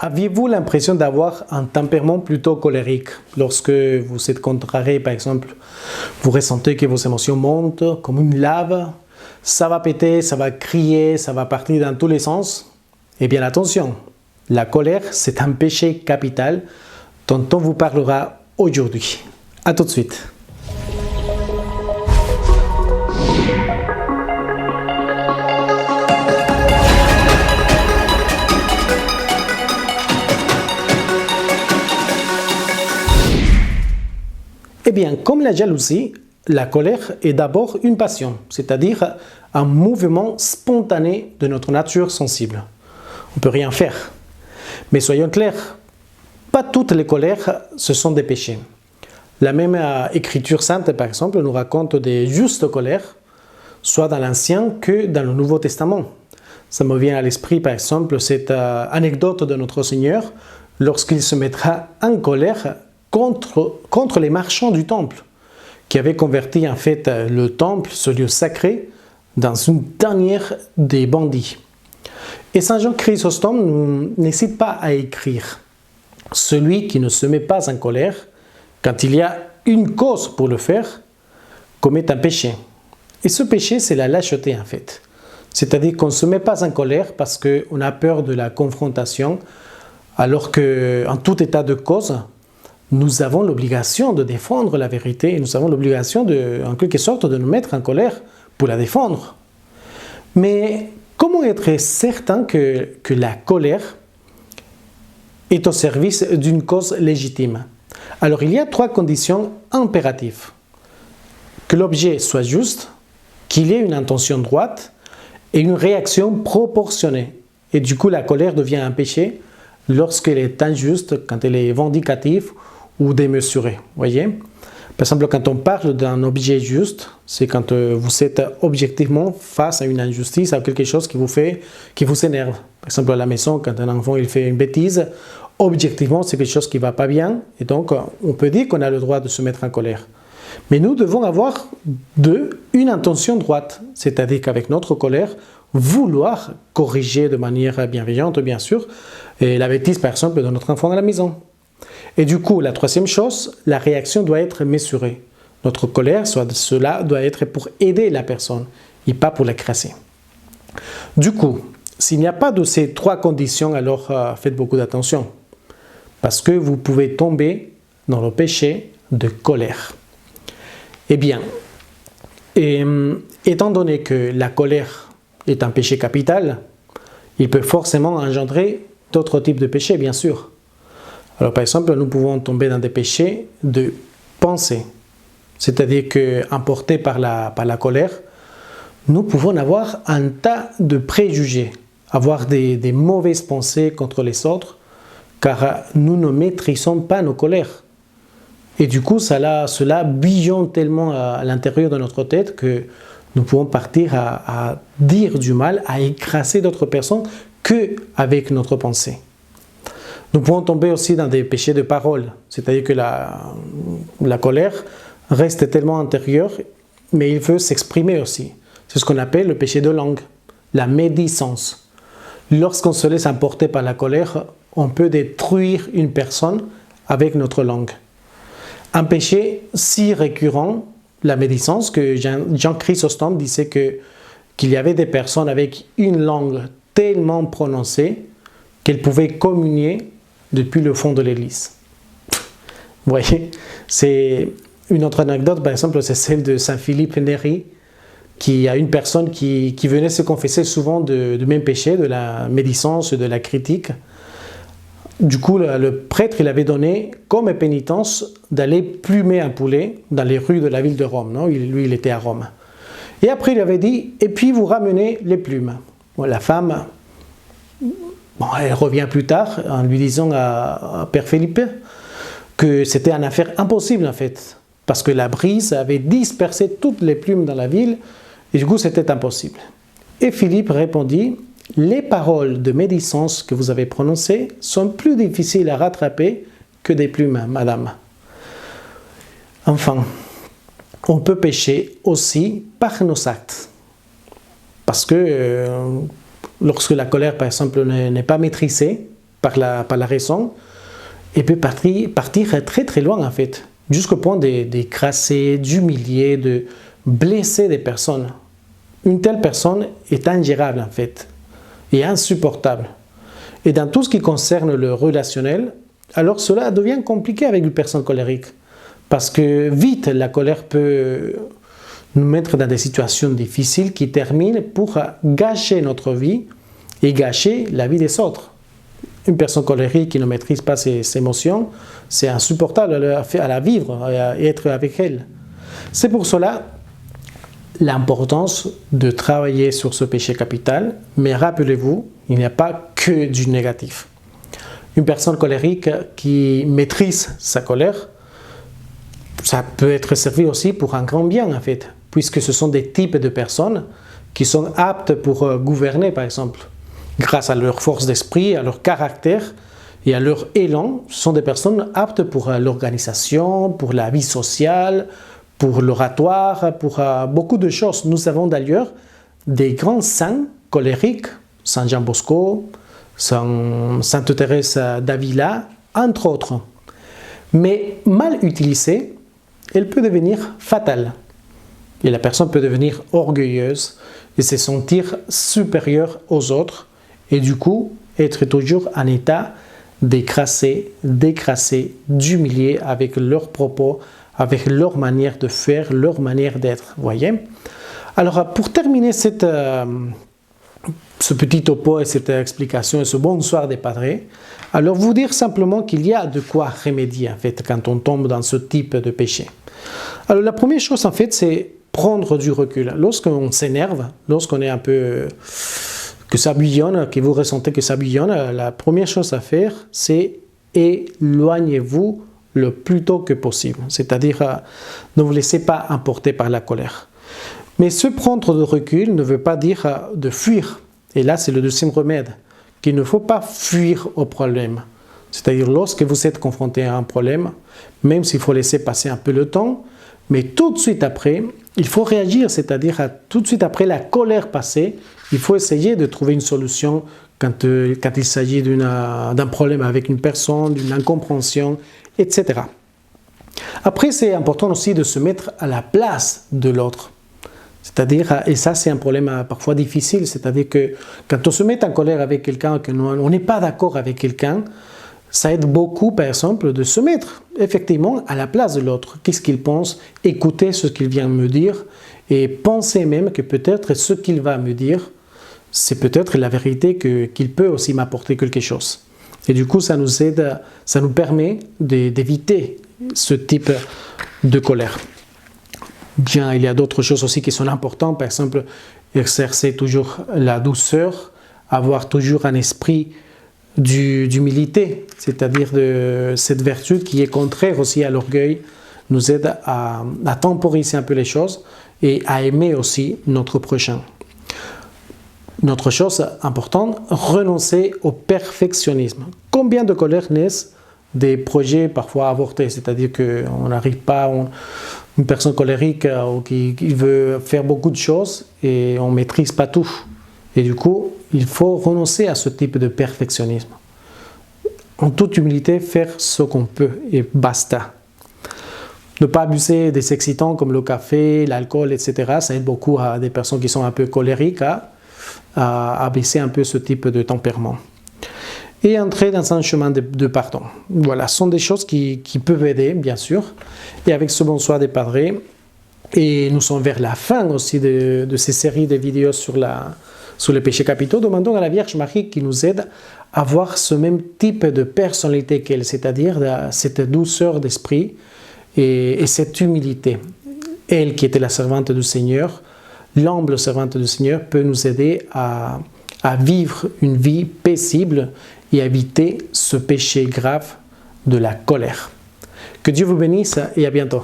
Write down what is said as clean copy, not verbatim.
Aviez-vous l'impression d'avoir un tempérament plutôt colérique? Lorsque vous êtes contrarié, par exemple, vous ressentez que vos émotions montent comme une lave, ça va péter, ça va crier, ça va partir dans tous les sens. Eh bien attention, la colère, c'est un péché capital dont on vous parlera aujourd'hui. À tout de suite. Eh bien, comme la jalousie, la colère est d'abord une passion, c'est-à-dire un mouvement spontané de notre nature sensible. On ne peut rien faire. Mais soyons clairs, pas toutes les colères, ce sont des péchés. La même Écriture sainte, par exemple, nous raconte des justes colères, soit dans l'Ancien que dans le Nouveau Testament. Ça me vient à l'esprit, par exemple, cette anecdote de notre Seigneur, lorsqu'il se mettra en colère contre les marchands du temple, qui avaient converti en fait le temple, ce lieu sacré, dans une tanière des bandits. Et Saint Jean Chrysostome n'hésite pas à écrire: celui qui ne se met pas en colère, quand il y a une cause pour le faire, commet un péché. Et ce péché, c'est la lâcheté en fait. C'est-à-dire qu'on ne se met pas en colère parce qu'on a peur de la confrontation, alors qu'en tout état de cause, nous avons l'obligation de défendre la vérité et nous avons l'obligation, en quelque sorte, de nous mettre en colère pour la défendre. Mais comment être certain que la colère est au service d'une cause légitime? Alors, il y a 3 conditions impératives. Que l'objet soit juste, qu'il y ait une intention droite et une réaction proportionnée. Et du coup, la colère devient un péché lorsqu'elle est injuste, quand elle est vindicative ou démesurée. Voyez? Par exemple, quand on parle d'un objet juste, c'est quand vous êtes objectivement face à une injustice, à quelque chose qui vous énerve. Par exemple, à la maison, quand un enfant il fait une bêtise, objectivement, c'est quelque chose qui ne va pas bien, et donc on peut dire qu'on a le droit de se mettre en colère. Mais nous devons avoir une intention droite, c'est-à-dire qu'avec notre colère, vouloir corriger de manière bienveillante, bien sûr, la bêtise, par exemple, de notre enfant à la maison. Et du coup, la 3e chose, la réaction doit être mesurée. Notre colère, cela doit être pour aider la personne et pas pour l'écraser. Du coup, s'il n'y a pas de ces 3 conditions, alors faites beaucoup d'attention. Parce que vous pouvez tomber dans le péché de colère. Eh bien, étant donné que la colère est un péché capital, il peut forcément engendrer d'autres types de péchés, bien sûr. Alors, par exemple, nous pouvons tomber dans des péchés de pensée. C'est-à-dire qu'emportés par la colère, nous pouvons avoir un tas de préjugés, avoir des mauvaises pensées contre les autres, car nous ne maîtrisons pas nos colères. Et du coup, cela bouillonne tellement à l'intérieur de notre tête que nous pouvons partir à dire du mal, à écraser d'autres personnes qu'avec notre pensée. Nous pouvons tomber aussi dans des péchés de parole, c'est-à-dire que la colère reste tellement intérieure, mais il veut s'exprimer aussi. C'est ce qu'on appelle le péché de langue, la médisance. Lorsqu'on se laisse emporter par la colère, on peut détruire une personne avec notre langue. Un péché si récurrent, la médisance, que Jean Chrysostome disait qu'il y avait des personnes avec une langue tellement prononcée qu'elles pouvaient communier depuis le fond de l'église. Vous voyez, c'est une autre anecdote, par exemple, c'est celle de Saint Philippe Néri, qui a une personne qui venait se confesser souvent du même péché, de la médisance, de la critique. Du coup, le prêtre, il avait donné comme pénitence d'aller plumer un poulet dans les rues de la ville de Rome. Non? Lui, il était à Rome. Et après, il avait dit, et puis vous ramenez les plumes. Bon, la femme, elle revient plus tard en lui disant à Père Philippe que c'était une affaire impossible en fait, parce que la brise avait dispersé toutes les plumes dans la ville, et du coup c'était impossible. Et Philippe répondit: les paroles de médisance que vous avez prononcées sont plus difficiles à rattraper que des plumes, madame. Enfin, on peut pécher aussi par nos actes. Parce que lorsque la colère, par exemple, n'est pas maîtrisée, par la raison et peut partir très très loin en fait, jusqu'au point d'écraser, d'humilier, de blesser des personnes. Une telle personne est ingérable en fait, et insupportable. Et dans tout ce qui concerne le relationnel, alors cela devient compliqué avec une personne colérique. Parce que vite, la colère peut nous mettre dans des situations difficiles qui terminent pour gâcher notre vie et gâcher la vie des autres. Une personne colérique qui ne maîtrise pas ses émotions, c'est insupportable à la vivre et être avec elle. C'est pour cela l'importance de travailler sur ce péché capital, mais rappelez-vous, il n'y a pas que du négatif. Une personne colérique qui maîtrise sa colère, ça peut être servi aussi pour un grand bien en fait, puisque ce sont des types de personnes qui sont aptes pour gouverner par exemple. Grâce à leur force d'esprit, à leur caractère et à leur élan, ce sont des personnes aptes pour l'organisation, pour la vie sociale, pour l'oratoire, pour beaucoup de choses. Nous avons d'ailleurs des grands saints colériques, Saint Jean Bosco, Sainte Thérèse d'Avila, entre autres. Mais mal utilisée, elle peut devenir fatale. Et la personne peut devenir orgueilleuse et se sentir supérieure aux autres et du coup être toujours en état d'écraser, d'humilier avec leurs propos, avec leur manière de faire, leur manière d'être. Voyez ? Alors pour terminer ce petit topo et cette explication et ce bonsoir des padres, alors vous dire simplement qu'il y a de quoi remédier en fait quand on tombe dans ce type de péché. Alors la première chose en fait c'est prendre du recul. Lorsqu'on s'énerve, lorsqu'on est un peu que ça bouillonne, que vous ressentez que ça bouillonne, la première chose à faire c'est éloignez-vous le plus tôt que possible. C'est-à-dire ne vous laissez pas emporter par la colère. Mais ce prendre de recul ne veut pas dire de fuir. Et là, c'est le deuxième remède, qu'il ne faut pas fuir au problème. C'est-à-dire, lorsque vous êtes confronté à un problème, même s'il faut laisser passer un peu le temps, mais tout de suite après, il faut réagir, c'est-à-dire tout de suite après la colère passée, il faut essayer de trouver une solution quand il s'agit d'un problème avec une personne, d'une incompréhension, etc. Après, c'est important aussi de se mettre à la place de l'autre. C'est-à-dire, et ça c'est un problème parfois difficile, c'est-à-dire que quand on se met en colère avec quelqu'un, qu'on n'est pas d'accord avec quelqu'un, ça aide beaucoup, par exemple, de se mettre effectivement à la place de l'autre. Qu'est-ce qu'il pense? Écouter ce qu'il vient me dire et penser même que peut-être ce qu'il va me dire, c'est peut-être la vérité qu'il peut aussi m'apporter quelque chose. Et du coup, ça nous aide, ça nous permet d'éviter ce type de colère. Bien, il y a d'autres choses aussi qui sont importantes, par exemple, exercer toujours la douceur, avoir toujours un esprit d'humilité, c'est-à-dire de cette vertu qui est contraire aussi à l'orgueil, nous aide à temporiser un peu les choses et à aimer aussi notre prochain. Une autre chose importante, renoncer au perfectionnisme. Combien de colères naissent des projets parfois avortés, c'est-à-dire qu'on n'arrive pas, une personne colérique qui veut faire beaucoup de choses et on ne maîtrise pas tout. Et du coup, il faut renoncer à ce type de perfectionnisme. En toute humilité, faire ce qu'on peut et basta. Ne pas abuser des excitants comme le café, l'alcool, etc. Ça aide beaucoup à des personnes qui sont un peu colériques à baisser un peu ce type de tempérament. Et entrer dans un chemin de pardon. Voilà, ce sont des choses qui peuvent aider, bien sûr. Et avec ce bonsoir des padres, et nous sommes vers la fin aussi de ces séries de vidéos sur les péchés capitaux, demandons à la Vierge Marie qui nous aide à avoir ce même type de personnalité qu'elle, c'est-à-dire cette douceur d'esprit et cette humilité. Elle qui était la servante du Seigneur, l'humble servante du Seigneur, peut nous aider à vivre une vie paisible et à éviter ce péché grave de la colère. Que Dieu vous bénisse et à bientôt.